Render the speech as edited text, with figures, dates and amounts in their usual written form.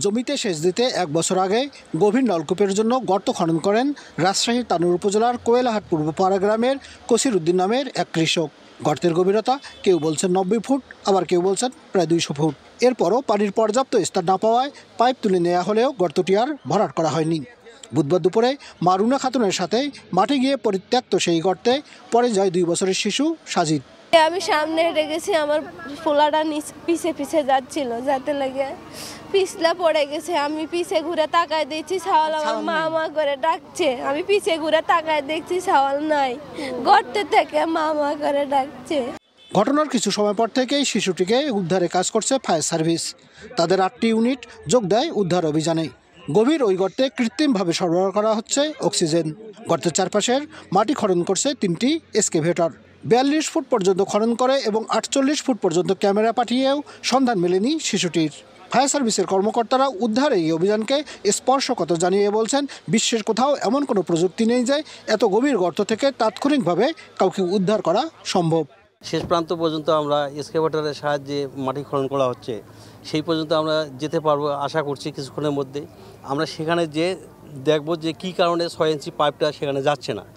জমিতে সেচ দিতে 1 বছর আগে গভীর নলকূপের জন্য গর্ত খনন করেন রাজশাহীর তানুর উপজেলার কোয়েলাহাট পূর্বপাড়া গ্রামের কসিরউদ্দিন নামের এক কৃষক। গর্তের গভীরতা কেউ বলছেন 90 ফুট, আবার কেউ বলছেন প্রায় 200 ফুট। এরপরও পানির পর্যাপ্ত স্তর না পাওয়ায় পাইপ তুলে নেওয়া হলেও গর্তটি আর ভরাট করা হয়নি। বুধবার দুপুরে মারুনা খাতুনের সাথে মাঠে গিয়ে পরিত্যক্ত সেই গর্তে পড়ে যায় 2 বছরের শিশু সাজিদ। আমি সামনে হেঁটে গেছি, আমার পোলাটা পিছে পিছে যাচ্ছিল, যাতে লাগে পিছলা পড়ে গেছে। আমি পিছে ঘুরে তাকায় দেখছি ছাওয়াল আমার মা মা করে ডাকছে। আমি পিছে ঘুরে তাকায় দেখছি ছাওয়াল নাই, গর্তে থেকে মা মা করে ডাকছে। ঘটনার কিছু সময় পর থেকেই শিশুটিকে উদ্ধারে কাজ করছে ফায়ার সার্ভিস। তাদের 8টি ইউনিট যোগ দেয় উদ্ধার অভিযানে। গভীর ওই গর্তে কৃত্রিমভাবে সরবরাহ করা হচ্ছে অক্সিজেন। গর্তের চারপাশের মাটি খনন করছে 3টি এক্সকেভেটর। 42 ফুট পর্যন্ত খনন করে এবং 48 ফুট পর্যন্ত ক্যামেরা পাঠিয়েও সন্ধান মেলেনি শিশুটির। ফায়ার সার্ভিসের কর্মকর্তারা উদ্ধার এই অভিযানকে স্পর্শকাতর জানিয়ে বলছেন, বিশ্বের কোথাও এমন কোনো প্রযুক্তি নেই যে এত গভীর গর্ত থেকে তাৎক্ষণিকভাবে কাউকে উদ্ধার করা সম্ভব। শেষ প্রান্ত পর্যন্ত আমরা এক্সকেভেটরের সাহায্যে মাটি খনন করা হচ্ছে, সেই পর্যন্ত আমরা যেতে পারবো আশা করছি কিছুক্ষণের মধ্যে। আমরা সেখানে যে দেখব যে কী কারণে 6 ইঞ্চি পাইপটা সেখানে যাচ্ছে না।